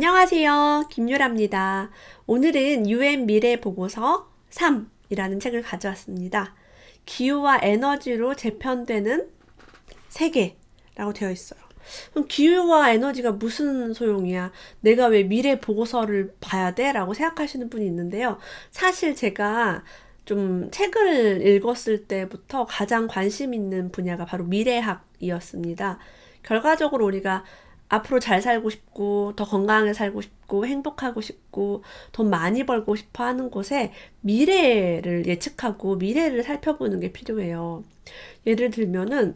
안녕하세요. 김유라입니다. 오늘은 UN 미래 보고서 3이라는 책을 가져왔습니다. 기후와 에너지로 재편되는 세계라고 되어 있어요. 그럼 기후와 에너지가 무슨 소용이야? 내가 왜 미래 보고서를 봐야 돼? 라고 생각하시는 분이 있는데요. 사실 제가 좀 책을 읽었을 때부터 가장 관심 있는 분야가 바로 미래학이었습니다. 결과적으로 우리가 앞으로 잘 살고 싶고, 더 건강하게 살고 싶고, 행복하고 싶고, 돈 많이 벌고 싶어 하는 곳에 미래를 예측하고 미래를 살펴보는 게 필요해요. 예를 들면은,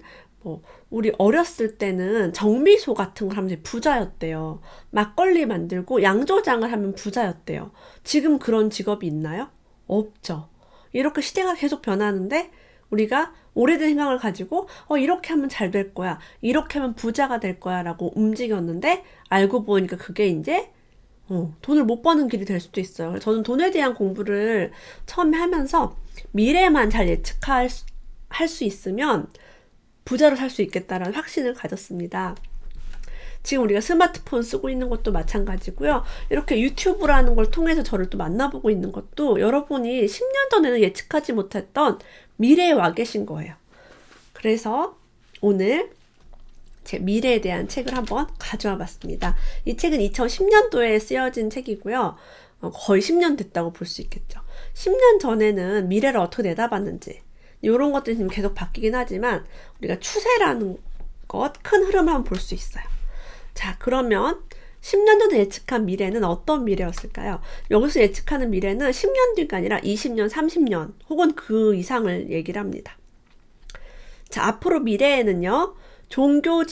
우리 어렸을 때는 정미소 같은 걸 하면 부자였대요. 막걸리 만들고 양조장을 하면 부자였대요. 지금 그런 직업이 있나요? 없죠. 이렇게 시대가 계속 변하는데, 우리가 오래된 생각을 가지고 이렇게 하면 잘 될 거야, 이렇게 하면 부자가 될 거야 라고 움직였는데 알고 보니까 그게 이제 돈을 못 버는 길이 될 수도 있어요. 저는 돈에 대한 공부를 처음에 하면서 미래만 잘 예측할 수 있으면 부자로 살 수 있겠다라는 확신을 가졌습니다. 지금 우리가 스마트폰 쓰고 있는 것도 마찬가지고요. 이렇게 유튜브라는 걸 통해서 저를 또 만나보고 있는 것도 여러분이 10년 전에는 예측하지 못했던 미래에 와 계신 거예요. 그래서 오늘 제 미래에 대한 책을 한번 가져와 봤습니다. 이 책은 2010년도에 쓰여진 책이고요. 거의 10년 됐다고 볼 수 있겠죠. 10년 전에는 미래를 어떻게 내다봤는지 이런 것들이 지금 계속 바뀌긴 하지만 우리가 추세라는 것, 큰 흐름을 한번 볼 수 있어요. 자, 그러면 10년 전에 예측한 미래는 어떤 미래였을까요? 여기서 예측하는 미래는 10년 뒤가 아니라 20년, 30년 혹은 그 이상을 얘기를 합니다. 자, 앞으로 미래에는요, 종교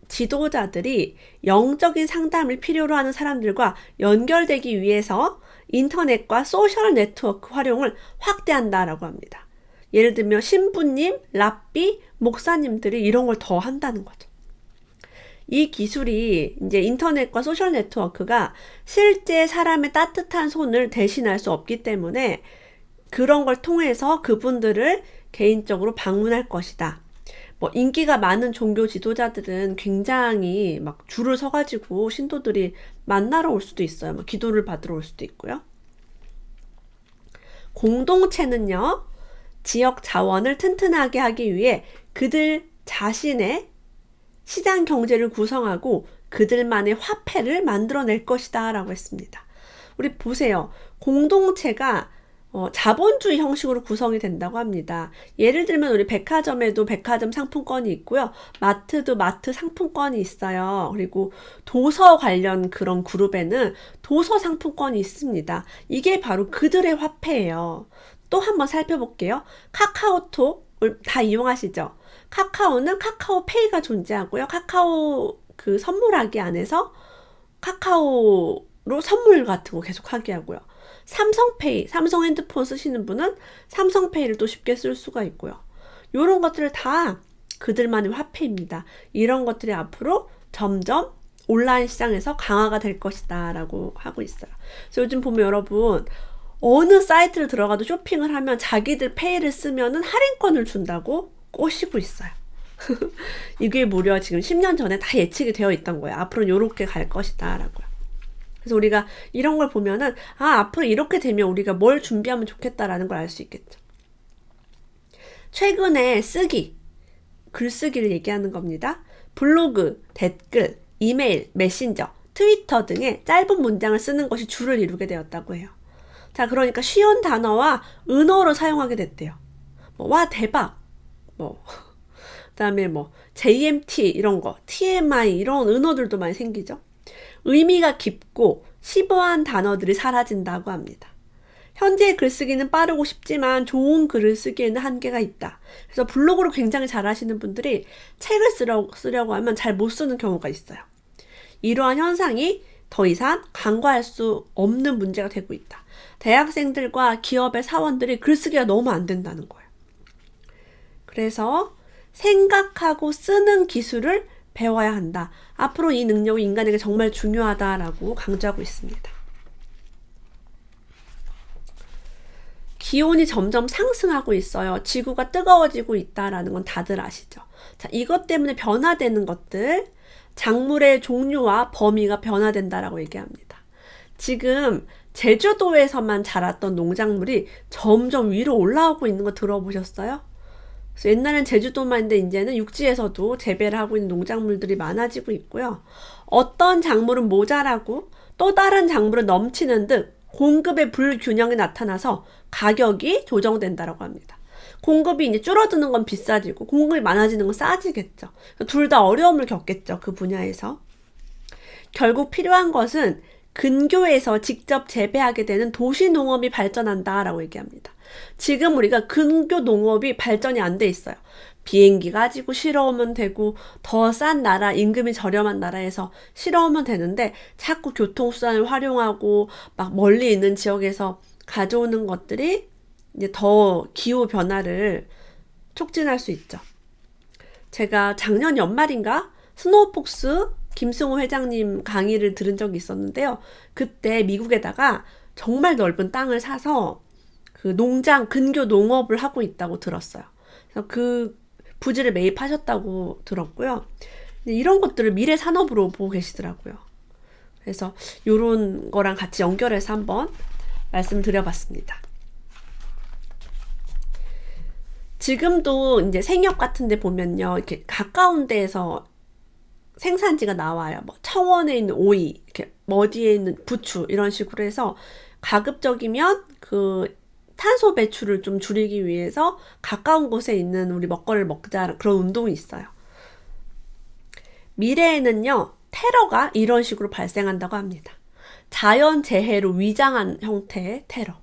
지도자들이 영적인 상담을 필요로 하는 사람들과 연결되기 위해서 인터넷과 소셜 네트워크 활용을 확대한다라고 합니다. 예를 들면 신부님, 랍비, 목사님들이 이런 걸 더 한다는 거죠. 이 기술이 이제 인터넷과 소셜 네트워크가 실제 사람의 따뜻한 손을 대신할 수 없기 때문에 그런 걸 통해서 그분들을 개인적으로 방문할 것이다. 인기가 많은 종교 지도자들은 굉장히 막 줄을 서가지고 신도들이 만나러 올 수도 있어요. 기도를 받으러 올 수도 있고요. 공동체는요, 지역 자원을 튼튼하게 하기 위해 그들 자신의 시장 경제를 구성하고 그들만의 화폐를 만들어낼 것이다 라고 했습니다. 우리 보세요. 공동체가 자본주의 형식으로 구성이 된다고 합니다. 예를 들면 우리 백화점에도 백화점 상품권이 있고요. 마트도 마트 상품권이 있어요. 그리고 도서 관련 그런 그룹에는 도서 상품권이 있습니다. 이게 바로 그들의 화폐예요. 또 한번 살펴볼게요. 카카오톡을 다 이용하시죠? 카카오는 카카오페이가 존재하고요. 카카오 그 선물하기 안에서 카카오로 선물 같은 거 계속 하게 하고요. 삼성페이, 삼성 핸드폰 쓰시는 분은 삼성페이를 또 쉽게 쓸 수가 있고요. 이런 것들을 다 그들만의 화폐입니다. 이런 것들이 앞으로 점점 온라인 시장에서 강화가 될 것이다 라고 하고 있어요. 그래서 요즘 보면 여러분 어느 사이트를 들어가도 쇼핑을 하면 자기들 페이를 쓰면은 할인권을 준다고 꼬시고 있어요. 이게 무려 지금 10년 전에 다 예측이 되어 있던 거예요. 앞으로는 이렇게 갈 것이다 라고요. 그래서 우리가 이런 걸 보면은 앞으로 이렇게 되면 우리가 뭘 준비하면 좋겠다라는 걸 알 수 있겠죠. 최근에 글쓰기를 얘기하는 겁니다. 블로그, 댓글, 이메일, 메신저, 트위터 등의 짧은 문장을 쓰는 것이 주를 이루게 되었다고 해요. 자, 그러니까 쉬운 단어와 은어로 사용하게 됐대요. 와, 대박. 그다음에 JMT 이런 거, TMI 이런 은어들도 많이 생기죠. 의미가 깊고 심오한 단어들이 사라진다고 합니다. 현재의 글쓰기는 빠르고 쉽지만 좋은 글을 쓰기에는 한계가 있다. 그래서 블로그를 굉장히 잘하시는 분들이 책을 쓰려고 하면 잘 못 쓰는 경우가 있어요. 이러한 현상이 더 이상 간과할 수 없는 문제가 되고 있다. 대학생들과 기업의 사원들이 글쓰기가 너무 안 된다는 거예요. 그래서 생각하고 쓰는 기술을 배워야 한다. 앞으로 이 능력이 인간에게 정말 중요하다라고 강조하고 있습니다. 기온이 점점 상승하고 있어요. 지구가 뜨거워지고 있다라는 건 다들 아시죠? 자, 이것 때문에 변화되는 것들, 작물의 종류와 범위가 변화된다라고 얘기합니다. 지금 제주도에서만 자랐던 농작물이 점점 위로 올라오고 있는 거 들어보셨어요? 그래서 옛날엔 제주도만 있는데 이제는 육지에서도 재배를 하고 있는 농작물들이 많아지고 있고요. 어떤 작물은 모자라고 또 다른 작물은 넘치는 듯 공급의 불균형이 나타나서 가격이 조정된다라고 합니다. 공급이 이제 줄어드는 건 비싸지고 공급이 많아지는 건 싸지겠죠. 둘 다 어려움을 겪겠죠. 그 분야에서. 결국 필요한 것은 근교에서 직접 재배하게 되는 도시 농업이 발전한다라고 얘기합니다. 지금 우리가 근교 농업이 발전이 안 돼 있어요. 비행기 가지고 실어오면 되고 더 싼 나라, 임금이 저렴한 나라에서 실어오면 되는데 자꾸 교통수단을 활용하고 막 멀리 있는 지역에서 가져오는 것들이 이제 더 기후 변화를 촉진할 수 있죠. 제가 작년 연말인가 스노우폭스 김승호 회장님 강의를 들은 적이 있었는데요. 그때 미국에다가 정말 넓은 땅을 사서 그 농장 근교 농업을 하고 있다고 들었어요. 그래서 그 부지를 매입하셨다고 들었고요. 이런 것들을 미래 산업으로 보고 계시더라고요. 그래서 이런 거랑 같이 연결해서 한번 말씀드려봤습니다. 지금도 이제 생협 같은 데 보면요. 이렇게 가까운 데에서 생산지가 나와요. 뭐 청원에 있는 오이, 이렇게 머디에 있는 부추 이런 식으로 해서 가급적이면 그 탄소 배출을 좀 줄이기 위해서 가까운 곳에 있는 우리 먹거리를 먹자 그런 운동이 있어요. 미래에는요. 테러가 이런 식으로 발생한다고 합니다. 자연재해로 위장한 형태의 테러.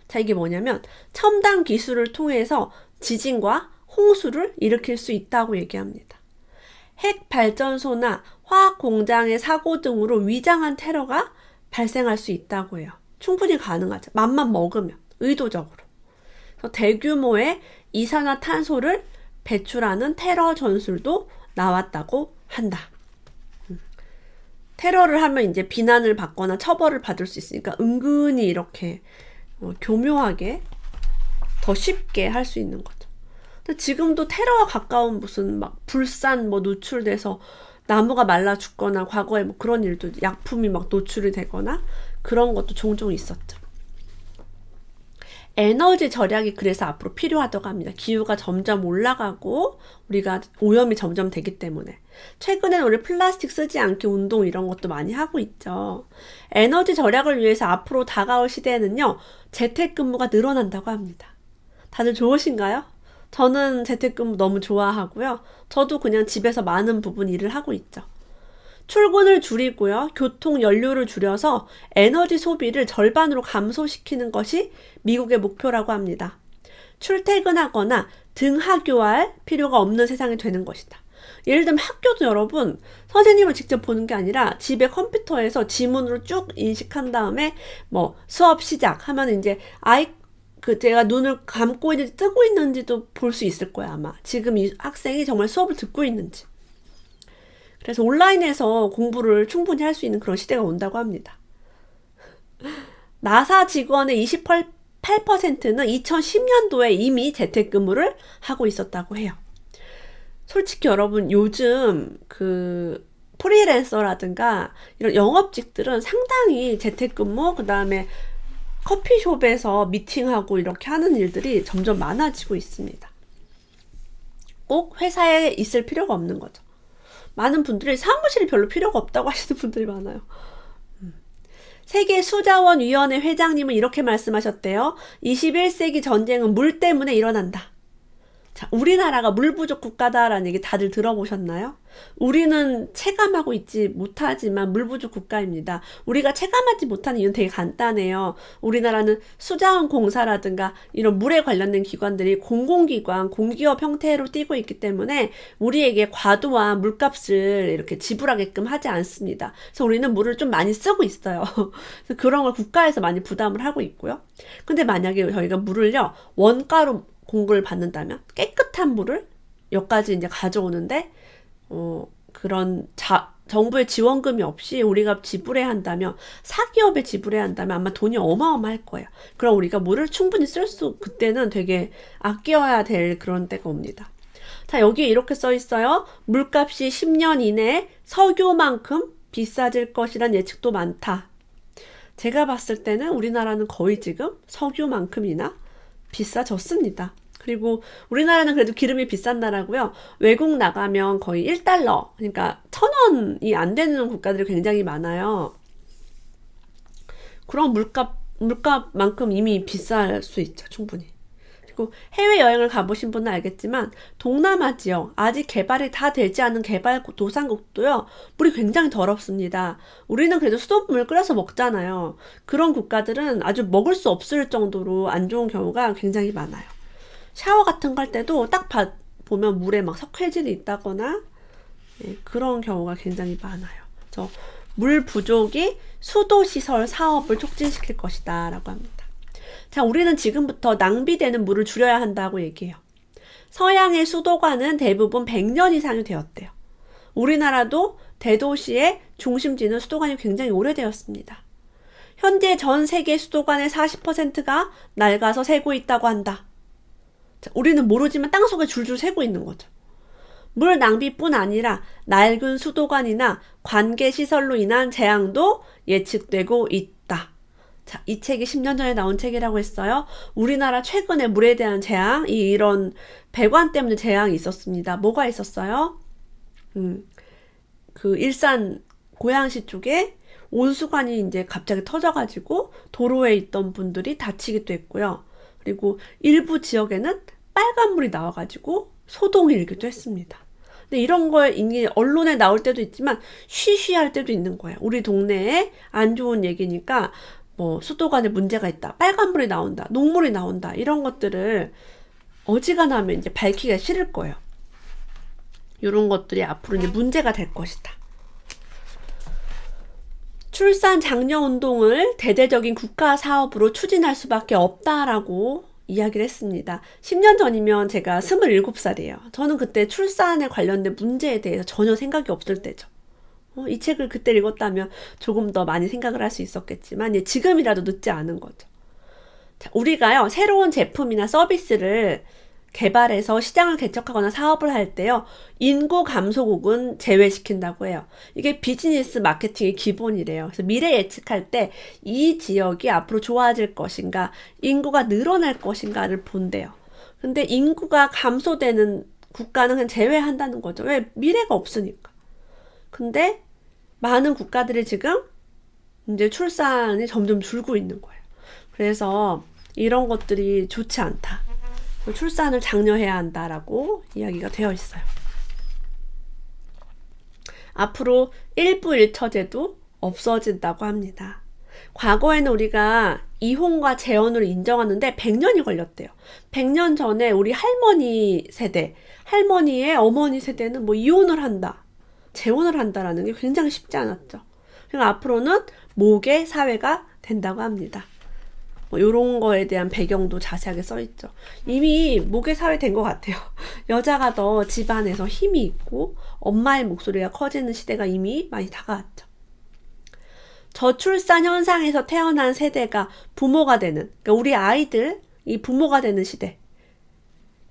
자, 이게 뭐냐면 첨단 기술을 통해서 지진과 홍수를 일으킬 수 있다고 얘기합니다. 핵 발전소나 화학 공장의 사고 등으로 위장한 테러가 발생할 수 있다고 해요. 충분히 가능하죠. 맘만 먹으면 의도적으로. 그래서 대규모의 이산화탄소를 배출하는 테러 전술도 나왔다고 한다. 테러를 하면 이제 비난을 받거나 처벌을 받을 수 있으니까 은근히 이렇게 교묘하게 더 쉽게 할 수 있는 거죠. 근데 지금도 테러와 가까운 무슨 막 불산 뭐 노출돼서 나무가 말라 죽거나 과거에 뭐 그런 일도 약품이 막 노출이 되거나 그런 것도 종종 있었죠. 에너지 절약이 그래서 앞으로 필요하다고 합니다. 기후가 점점 올라가고 우리가 오염이 점점 되기 때문에. 최근엔 우리 플라스틱 쓰지 않기 운동 이런 것도 많이 하고 있죠. 에너지 절약을 위해서 앞으로 다가올 시대에는요. 재택근무가 늘어난다고 합니다. 다들 좋으신가요? 저는 재택근무 너무 좋아하고요. 저도 그냥 집에서 많은 부분 일을 하고 있죠. 출근을 줄이고요. 교통 연료를 줄여서 에너지 소비를 절반으로 감소시키는 것이 미국의 목표라고 합니다. 출퇴근하거나 등하교할 필요가 없는 세상이 되는 것이다. 예를 들면 학교도 여러분 선생님을 직접 보는 게 아니라 집에 컴퓨터에서 지문으로 쭉 인식한 다음에 뭐 수업 시작하면 이제 제가 눈을 감고 있는지 뜨고 있는지도 볼 수 있을 거야 아마. 지금 이 학생이 정말 수업을 듣고 있는지. 그래서 온라인에서 공부를 충분히 할 수 있는 그런 시대가 온다고 합니다. 나사 직원의 28%는 2010년도에 이미 재택근무를 하고 있었다고 해요. 솔직히 여러분 요즘 그 프리랜서라든가 이런 영업직들은 상당히 재택근무 그다음에 커피숍에서 미팅하고 이렇게 하는 일들이 점점 많아지고 있습니다. 꼭 회사에 있을 필요가 없는 거죠. 많은 분들이 사무실이 별로 필요가 없다고 하시는 분들이 많아요. 세계수자원위원회 회장님은 이렇게 말씀하셨대요. 21세기 전쟁은 물 때문에 일어난다. 자, 우리나라가 물 부족 국가다라는 얘기 다들 들어보셨나요? 우리는 체감하고 있지 못하지만 물 부족 국가입니다. 우리가 체감하지 못하는 이유는 되게 간단해요. 우리나라는 수자원 공사라든가 이런 물에 관련된 기관들이 공공기관, 공기업 형태로 뛰고 있기 때문에 우리에게 과도한 물값을 이렇게 지불하게끔 하지 않습니다. 그래서 우리는 물을 좀 많이 쓰고 있어요. 그래서 그런 걸 국가에서 많이 부담을 하고 있고요. 근데 만약에 저희가 물을요, 원가로 공급을 받는다면 깨끗한 물을 여기까지 이제 가져오는데 그런 정부의 지원금이 없이 우리가 지불해야 한다면 사기업에 지불해야 한다면 아마 돈이 어마어마할 거예요. 그럼 우리가 물을 충분히 쓸 수 그때는 되게 아껴야 될 그런 때가 옵니다. 자, 여기에 이렇게 써 있어요. 물값이 10년 이내에 석유만큼 비싸질 것이란 예측도 많다. 제가 봤을 때는 우리나라는 거의 지금 석유만큼이나 비싸졌습니다. 그리고 우리나라는 그래도 기름이 비싼 나라고요. 외국 나가면 거의 1달러, 그러니까 1,000원이 안 되는 국가들이 굉장히 많아요. 그런 물값만큼 이미 비쌀 수 있죠, 충분히. 그리고 해외여행을 가보신 분은 알겠지만 동남아 지역, 아직 개발이 다 되지 않은 개발도상국도요, 물이 굉장히 더럽습니다. 우리는 그래도 수돗물 끓여서 먹잖아요. 그런 국가들은 아주 먹을 수 없을 정도로 안 좋은 경우가 굉장히 많아요. 샤워 같은 거 할 때도 딱 보면 물에 막 석회질이 있다거나 그런 경우가 굉장히 많아요. 물 부족이 수도시설 사업을 촉진시킬 것이다 라고 합니다. 자, 우리는 지금부터 낭비되는 물을 줄여야 한다고 얘기해요. 서양의 수도관은 대부분 100년 이상이 되었대요. 우리나라도 대도시의 중심지는 수도관이 굉장히 오래되었습니다. 현재 전 세계 수도관의 40%가 낡아서 새고 있다고 한다. 자, 우리는 모르지만 땅속에 줄줄 새고 있는 거죠. 물 낭비뿐 아니라 낡은 수도관이나 관계시설로 인한 재앙도 예측되고 있다. 자, 이 책이 10년 전에 나온 책이라고 했어요. 우리나라 최근에 물에 대한 재앙, 이런 배관 때문에 재앙이 있었습니다. 뭐가 있었어요? 그 일산 고양시 쪽에 온수관이 이제 갑자기 터져가지고 도로에 있던 분들이 다치기도 했고요. 그리고 일부 지역에는 빨간물이 나와가지고 소동이 일기도 했습니다. 근데 이런 거에 언론에 나올 때도 있지만 쉬쉬할 때도 있는 거예요. 우리 동네에 안 좋은 얘기니까 뭐 수도관에 문제가 있다, 빨간물이 나온다, 녹물이 나온다, 이런 것들을 어지간하면 이제 밝히기가 싫을 거예요. 이런 것들이 앞으로 이제 문제가 될 것이다. 출산 장려 운동을 대대적인 국가 사업으로 추진할 수밖에 없다라고 이야기를 했습니다. 10년 전이면 제가 27살이에요. 저는 그때 출산에 관련된 문제에 대해서 전혀 생각이 없을 때죠. 이 책을 그때 읽었다면 조금 더 많이 생각을 할 수 있었겠지만 지금이라도 늦지 않은 거죠. 자, 우리가요, 새로운 제품이나 서비스를 개발해서 시장을 개척하거나 사업을 할 때요, 인구 감소국은 제외시킨다고 해요. 이게 비즈니스 마케팅의 기본이래요. 그래서 미래 예측할 때 이 지역이 앞으로 좋아질 것인가, 인구가 늘어날 것인가를 본대요. 근데 인구가 감소되는 국가는 그냥 제외한다는 거죠. 왜? 미래가 없으니까. 근데 많은 국가들이 지금 이제 출산이 점점 줄고 있는 거예요. 그래서 이런 것들이 좋지 않다. 출산을 장려해야 한다라고 이야기가 되어 있어요. 앞으로 일부 일처제도 없어진다고 합니다. 과거에는 우리가 이혼과 재혼을 인정하는데 100년이 걸렸대요. 100년 전에 우리 할머니 세대, 할머니의 어머니 세대는 뭐 이혼을 한다, 재혼을 한다라는 게 굉장히 쉽지 않았죠. 그러니까 앞으로는 모계 사회가 된다고 합니다. 뭐 이런 거에 대한 배경도 자세하게 써있죠. 이미 모계 사회 된 것 같아요. 여자가 더 집안에서 힘이 있고 엄마의 목소리가 커지는 시대가 이미 많이 다가왔죠. 저출산 현상에서 태어난 세대가 부모가 되는, 그러니까 우리 아이들이 부모가 되는 시대,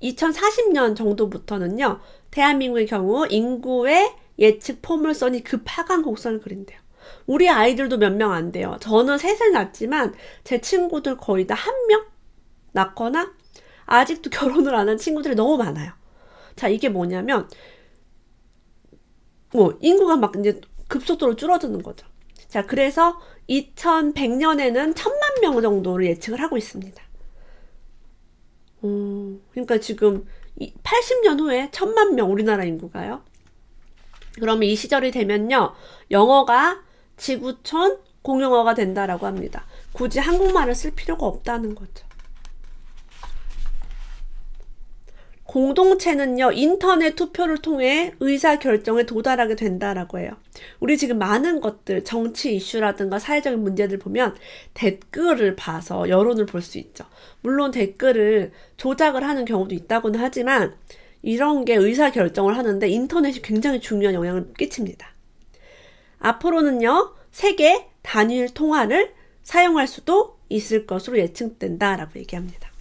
2040년 정도부터는요, 대한민국의 경우 인구의 예측 포물선이 급하강 곡선을 그린대요. 우리 아이들도 몇 명 안 돼요. 저는 셋을 낳았지만 제 친구들 거의 다 1명 낳거나 아직도 결혼을 안 한 친구들이 너무 많아요. 자, 이게 뭐냐면 인구가 막 이제 급속도로 줄어드는 거죠. 자, 그래서 2100년에는 1000만 명 정도를 예측을 하고 있습니다. 그러니까 지금 80년 후에 1000만 명 우리나라 인구가요. 그러면 이 시절이 되면요, 영어가 지구촌 공용어가 된다라고 합니다. 굳이 한국말을 쓸 필요가 없다는 거죠. 공동체는요, 인터넷 투표를 통해 의사결정에 도달하게 된다라고 해요. 우리 지금 많은 것들, 정치 이슈라든가 사회적인 문제들 보면 댓글을 봐서 여론을 볼 수 있죠. 물론 댓글을 조작을 하는 경우도 있다고는 하지만 이런 게 의사결정을 하는데 인터넷이 굉장히 중요한 영향을 끼칩니다. 앞으로는요, 세계 단일 통화를 사용할 수도 있을 것으로 예측된다라고 얘기합니다.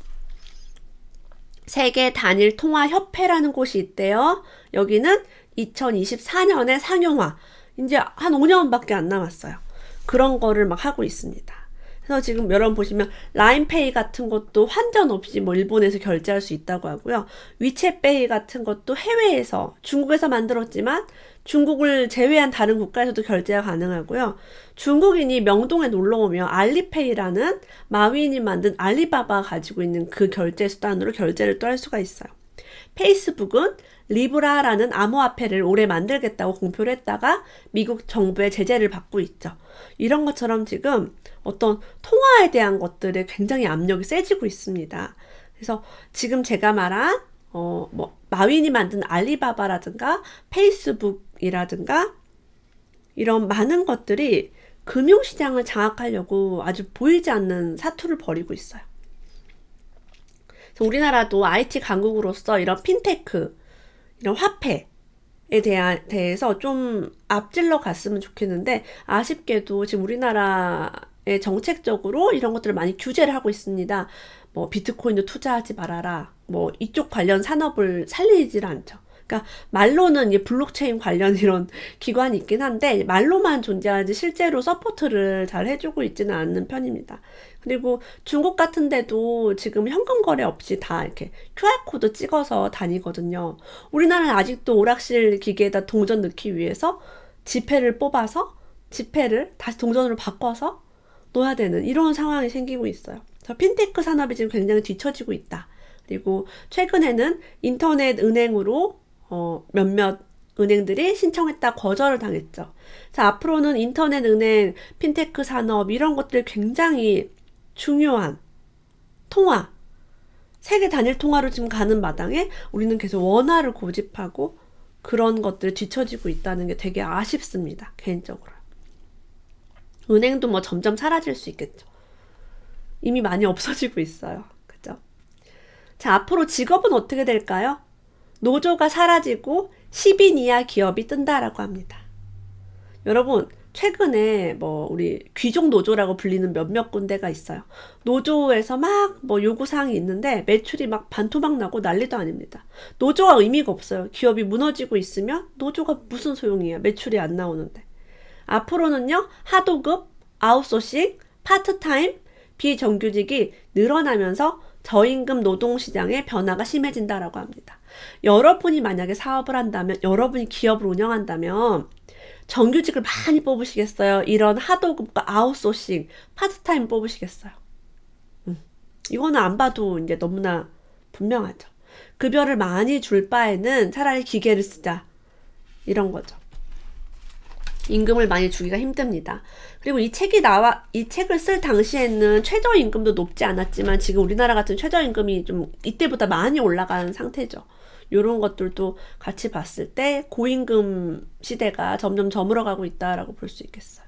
세계 단일 통화 협회라는 곳이 있대요. 여기는 2024년에 상용화. 이제 한 5년밖에 안 남았어요. 그런 거를 막 하고 있습니다. 그래서 지금 여러분 보시면 라인페이 같은 것도 환전 없이 뭐 일본에서 결제할 수 있다고 하고요. 위챗페이 같은 것도 해외에서 중국에서 만들었지만 중국을 제외한 다른 국가에서도 결제가 가능하고요. 중국인이 명동에 놀러 오면 알리페이라는 마윈이 만든 알리바바가 가지고 있는 그 결제 수단으로 결제를 또 할 수가 있어요. 페이스북은 리브라라는 암호화폐를 올해 만들겠다고 공표를 했다가 미국 정부의 제재를 받고 있죠. 이런 것처럼 지금 어떤 통화에 대한 것들에 굉장히 압력이 세지고 있습니다. 그래서 지금 제가 말한 마윈이 만든 알리바바라든가 페이스북이라든가 이런 많은 것들이 금융시장을 장악하려고 아주 보이지 않는 사투를 벌이고 있어요. 그래서 우리나라도 IT 강국으로서 이런 핀테크, 이런 화폐에 대해서 좀 앞질러 갔으면 좋겠는데 아쉽게도 지금 우리나라의 정책적으로 이런 것들을 많이 규제를 하고 있습니다. 뭐 비트코인도 투자하지 말아라. 뭐 이쪽 관련 산업을 살리질 않죠. 그러니까 말로는 이제 블록체인 관련 이런 기관이 있긴 한데 말로만 존재하지 실제로 서포트를 잘 해주고 있지는 않는 편입니다. 그리고 중국 같은 데도 지금 현금 거래 없이 다 이렇게 QR코드 찍어서 다니거든요. 우리나라는 아직도 오락실 기계에다 동전 넣기 위해서 지폐를 뽑아서 지폐를 다시 동전으로 바꿔서 넣어야 되는 이런 상황이 생기고 있어요. 그래서 핀테크 산업이 지금 굉장히 뒤처지고 있다. 그리고 최근에는 인터넷 은행으로 몇몇 은행들이 신청했다 거절을 당했죠. 자, 앞으로는 인터넷 은행, 핀테크 산업 이런 것들이 굉장히 중요한 통화, 세계 단일 통화로 지금 가는 마당에 우리는 계속 원화를 고집하고 그런 것들이 뒤처지고 있다는 게 되게 아쉽습니다. 개인적으로. 은행도 뭐 점점 사라질 수 있겠죠. 이미 많이 없어지고 있어요. 그죠? 자, 앞으로 직업은 어떻게 될까요? 노조가 사라지고 10인 이하 기업이 뜬다라고 합니다. 여러분, 최근에 뭐 우리 귀족 노조라고 불리는 몇몇 군데가 있어요. 노조에서 막 뭐 요구사항이 있는데 매출이 막 반토막 나고 난리도 아닙니다. 노조가 의미가 없어요. 기업이 무너지고 있으면 노조가 무슨 소용이야. 매출이 안 나오는데. 앞으로는요, 하도급, 아웃소싱, 파트타임, 비정규직이 늘어나면서 저임금 노동시장의 변화가 심해진다라고 합니다. 여러분이 만약에 사업을 한다면, 여러분이 기업을 운영한다면 정규직을 많이 뽑으시겠어요? 이런 하도급과 아웃소싱, 파트타임 뽑으시겠어요? 이거는 안 봐도 이제 너무나 분명하죠. 급여를 많이 줄 바에는 차라리 기계를 쓰자. 이런 거죠. 임금을 많이 주기가 힘듭니다. 그리고 이 책을 쓸 당시에는 최저임금도 높지 않았지만 지금 우리나라 같은 최저임금이 좀 이때보다 많이 올라간 상태죠. 이런 것들도 같이 봤을 때 고임금 시대가 점점 저물어가고 있다라고 볼 수 있겠어요.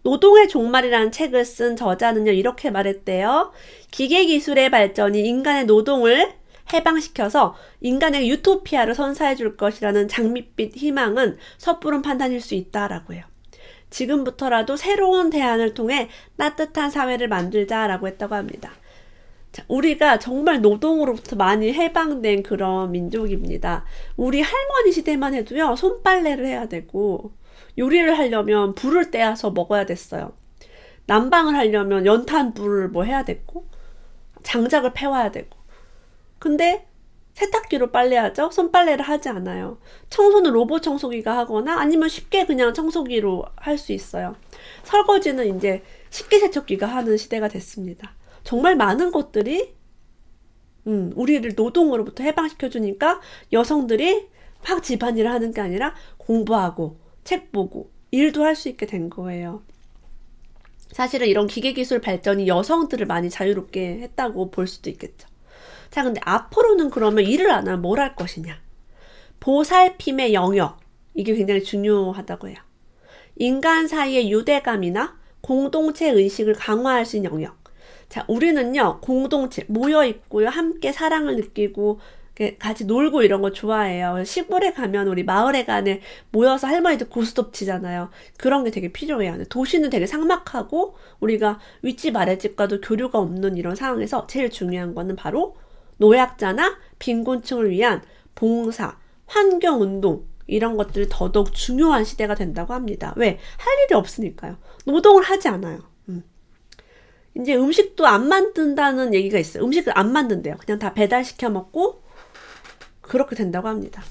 노동의 종말이라는 책을 쓴 저자는요, 이렇게 말했대요. 기계기술의 발전이 인간의 노동을 해방시켜서 인간의 유토피아를 선사해 줄 것이라는 장밋빛 희망은 섣부른 판단일 수 있다라고 해요. 지금부터라도 새로운 대안을 통해 따뜻한 사회를 만들자라고 했다고 합니다. 자, 우리가 정말 노동으로부터 많이 해방된 그런 민족입니다. 우리 할머니 시대만 해도요, 손빨래를 해야 되고 요리를 하려면 불을 떼어서 먹어야 됐어요. 난방을 하려면 연탄 불을 뭐 해야 됐고 장작을 패와야 되고. 근데 세탁기로 빨래하죠? 손빨래를 하지 않아요. 청소는 로봇 청소기가 하거나 아니면 쉽게 그냥 청소기로 할 수 있어요. 설거지는 이제 식기세척기가 하는 시대가 됐습니다. 정말 많은 것들이 우리를 노동으로부터 해방시켜주니까 여성들이 막 집안일을 하는 게 아니라 공부하고 책 보고 일도 할 수 있게 된 거예요. 사실은 이런 기계기술 발전이 여성들을 많이 자유롭게 했다고 볼 수도 있겠죠. 자, 근데 앞으로는 그러면 일을 안 하면 뭘 할 것이냐? 보살핌의 영역, 이게 굉장히 중요하다고 해요. 인간 사이의 유대감이나 공동체 의식을 강화할 수 있는 영역. 자, 우리는요, 공동체, 모여있고요, 함께 사랑을 느끼고, 같이 놀고 이런 거 좋아해요. 시골에 가면 우리 마을에 가는 모여서 할머니들 고스톱 치잖아요. 그런 게 되게 필요해요. 도시는 되게 삭막하고, 우리가 윗집 아랫집과도 교류가 없는 이런 상황에서 제일 중요한 거는 바로 노약자나 빈곤층을 위한 봉사, 환경운동 이런 것들이 더더욱 중요한 시대가 된다고 합니다. 왜? 할 일이 없으니까요. 노동을 하지 않아요. 이제 음식도 안 만든다는 얘기가 있어요. 음식을 안 만든대요. 그냥 다 배달시켜 먹고 그렇게 된다고 합니다.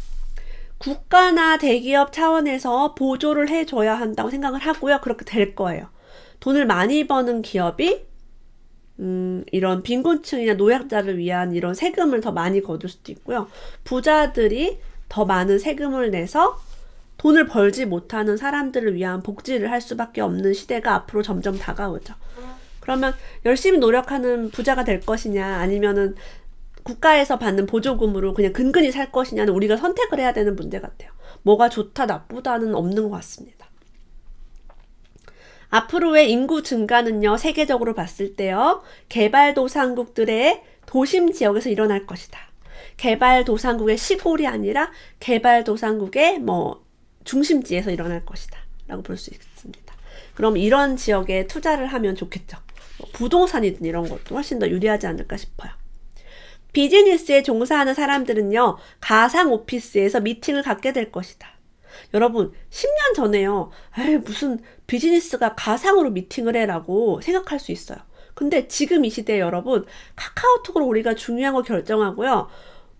국가나 대기업 차원에서 보조를 해줘야 한다고 생각을 하고요. 그렇게 될 거예요. 돈을 많이 버는 기업이 이런 빈곤층이나 노약자를 위한 이런 세금을 더 많이 거둘 수도 있고요. 부자들이 더 많은 세금을 내서 돈을 벌지 못하는 사람들을 위한 복지를 할 수밖에 없는 시대가 앞으로 점점 다가오죠. 그러면 열심히 노력하는 부자가 될 것이냐 아니면은 국가에서 받는 보조금으로 그냥 근근히 살 것이냐는 우리가 선택을 해야 되는 문제 같아요. 뭐가 좋다 나쁘다는 없는 것 같습니다. 앞으로의 인구 증가는요, 세계적으로 봤을 때요, 개발도상국들의 도심 지역에서 일어날 것이다. 개발도상국의 시골이 아니라 개발도상국의 중심지에서 일어날 것이다. 라고 볼 수 있습니다. 그럼 이런 지역에 투자를 하면 좋겠죠. 부동산이든 이런 것도 훨씬 더 유리하지 않을까 싶어요. 비즈니스에 종사하는 사람들은요, 가상 오피스에서 미팅을 갖게 될 것이다. 여러분, 10년 전에요, 무슨 비즈니스가 가상으로 미팅을 해라고 생각할 수 있어요. 근데 지금 이 시대에 여러분, 카카오톡으로 우리가 중요한 거 결정하고요,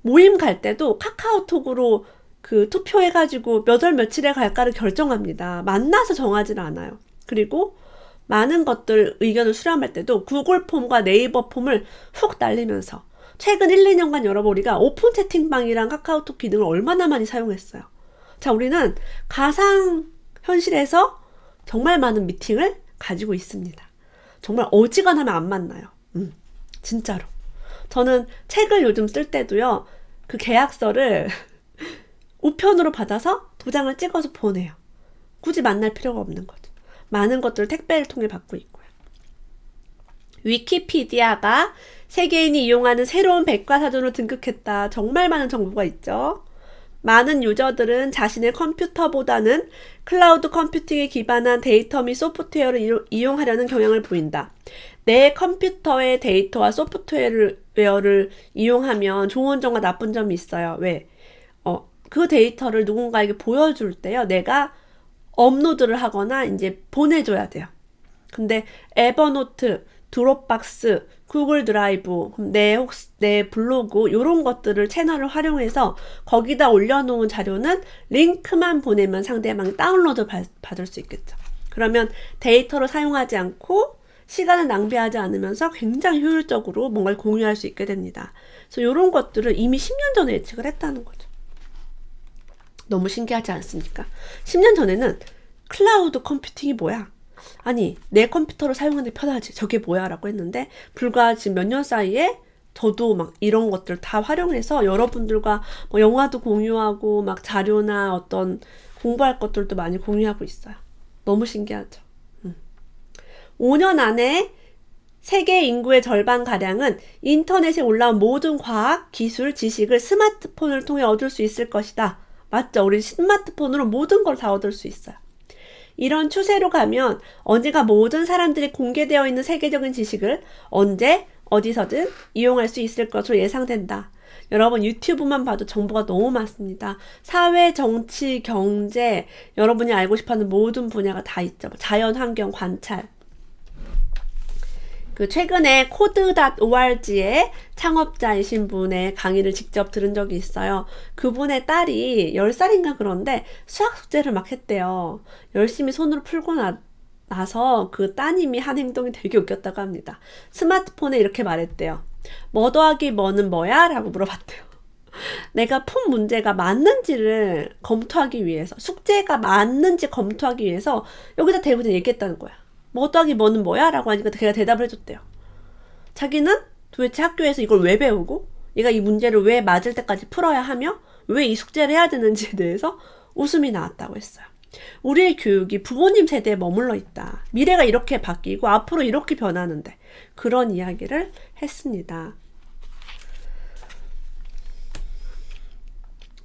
모임 갈 때도 카카오톡으로 그 투표해가지고 몇 월 며칠에 갈까를 결정합니다. 만나서 정하지는 않아요. 그리고 많은 것들 의견을 수렴할 때도 구글 폼과 네이버 폼을 훅 날리면서 최근 1, 2년간 여러분 우리가 오픈 채팅방이랑 카카오톡 기능을 얼마나 많이 사용했어요. 자, 우리는 가상 현실에서 정말 많은 미팅을 가지고 있습니다. 정말 어지간하면 안 만나요. 진짜로. 저는 책을 요즘 쓸 때도요, 그 계약서를 우편으로 받아서 도장을 찍어서 보내요. 굳이 만날 필요가 없는 거죠. 많은 것들을 택배를 통해 받고 있고요. 위키피디아가 세계인이 이용하는 새로운 백과사전으로 등극했다. 정말 많은 정보가 있죠. 많은 유저들은 자신의 컴퓨터보다는 클라우드 컴퓨팅에 기반한 데이터 및 소프트웨어를 이용하려는 경향을 보인다. 내 컴퓨터의 데이터와 소프트웨어를 이용하면 좋은 점과 나쁜 점이 있어요. 왜? 그 데이터를 누군가에게 보여줄 때요, 내가 업로드를 하거나 이제 보내줘야 돼요. 근데 에버노트, 드롭박스, 구글 드라이브, 내 블로그 이런 것들을 채널을 활용해서 거기다 올려놓은 자료는 링크만 보내면 상대방이 다운로드 받을 수 있겠죠. 그러면 데이터를 사용하지 않고 시간을 낭비하지 않으면서 굉장히 효율적으로 뭔가를 공유할 수 있게 됩니다. 그래서 이런 것들을 이미 10년 전에 예측을 했다는 거죠. 너무 신기하지 않습니까? 10년 전에는 클라우드 컴퓨팅이 뭐야? 아니, 내 컴퓨터를 사용하는 데 편하지. 저게 뭐야? 라고 했는데, 불과 지금 몇 년 사이에 저도 막 이런 것들 다 활용해서 여러분들과 영화도 공유하고 막 자료나 어떤 공부할 것들도 많이 공유하고 있어요. 너무 신기하죠. 5년 안에 세계 인구의 절반가량은 인터넷에 올라온 모든 과학, 기술, 지식을 스마트폰을 통해 얻을 수 있을 것이다. 맞죠? 우리 스마트폰으로 모든 걸 다 얻을 수 있어요. 이런 추세로 가면 언젠가 모든 사람들이 공개되어 있는 세계적인 지식을 언제 어디서든 이용할 수 있을 것으로 예상된다. 여러분 유튜브만 봐도 정보가 너무 많습니다. 사회, 정치, 경제, 여러분이 알고 싶어하는 모든 분야가 다 있죠. 자연환경 관찰. 최근에 code.org의 창업자이신 분의 강의를 직접 들은 적이 있어요. 그분의 딸이 10살인가 그런데 수학 숙제를 막 했대요. 열심히 손으로 풀고 나서 그 따님이 한 행동이 되게 웃겼다고 합니다. 스마트폰에 이렇게 말했대요. 뭐 더하기 뭐는 뭐야? 라고 물어봤대요. 내가 푼 문제가 맞는지를 검토하기 위해서, 숙제가 맞는지 검토하기 위해서 여기다 대고 얘기했다는 거야. 뭐 더하기 뭐는 뭐야? 라고 하니까 걔가 대답을 해줬대요. 자기는 도대체 학교에서 이걸 왜 배우고 얘가 이 문제를 왜 맞을 때까지 풀어야 하며 왜 이 숙제를 해야 되는지에 대해서 웃음이 나왔다고 했어요. 우리의 교육이 부모님 세대에 머물러 있다. 미래가 이렇게 바뀌고 앞으로 이렇게 변하는데 그런 이야기를 했습니다.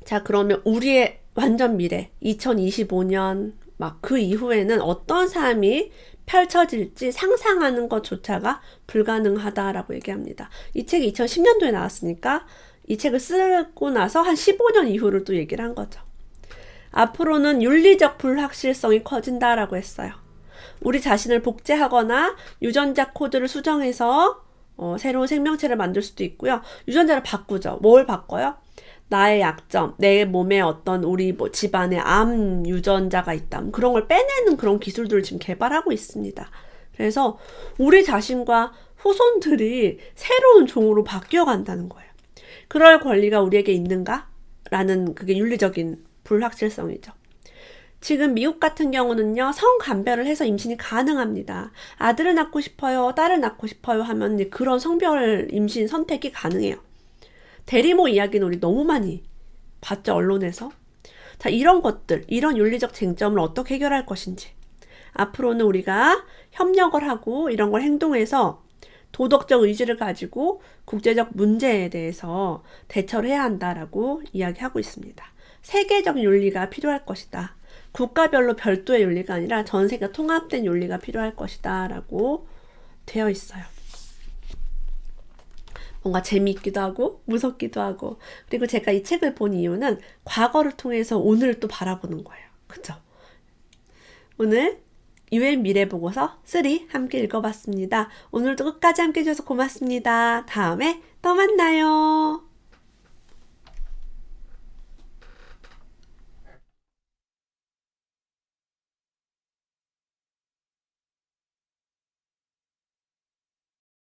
자, 그러면 우리의 완전 미래 2025년 막 그 이후에는 어떤 삶이 펼쳐질지 상상하는 것조차가 불가능하다라고 얘기합니다. 이 책이 2010년도에 나왔으니까 이 책을 쓰고 나서 한 15년 이후를 또 얘기를 한 거죠. 앞으로는 윤리적 불확실성이 커진다라고 했어요. 우리 자신을 복제하거나 유전자 코드를 수정해서 새로운 생명체를 만들 수도 있고요. 유전자를 바꾸죠. 뭘 바꿔요? 나의 약점, 내 몸에 어떤 우리 뭐 집안에 암 유전자가 있다. 그런 걸 빼내는 그런 기술들을 지금 개발하고 있습니다. 그래서 우리 자신과 후손들이 새로운 종으로 바뀌어 간다는 거예요. 그럴 권리가 우리에게 있는가? 라는 그게 윤리적인 불확실성이죠. 지금 미국 같은 경우는요, 성간별을 해서 임신이 가능합니다. 아들을 낳고 싶어요, 딸을 낳고 싶어요 하면 이제 그런 성별 임신 선택이 가능해요. 대리모 이야기는 우리 너무 많이 봤죠, 언론에서. 자, 이런 것들, 이런 윤리적 쟁점을 어떻게 해결할 것인지. 앞으로는 우리가 협력을 하고 이런 걸 행동해서 도덕적 의지를 가지고 국제적 문제에 대해서 대처를 해야 한다라고 이야기하고 있습니다. 세계적 윤리가 필요할 것이다. 국가별로 별도의 윤리가 아니라 전 세계가 통합된 윤리가 필요할 것이다 라고 되어 있어요. 뭔가 재미있기도 하고 무섭기도 하고, 그리고 제가 이 책을 본 이유는 과거를 통해서 오늘을 또 바라보는 거예요. 그쵸? 오늘 UN 미래보고서 3 함께 읽어봤습니다. 오늘도 끝까지 함께 해주셔서 고맙습니다. 다음에 또 만나요.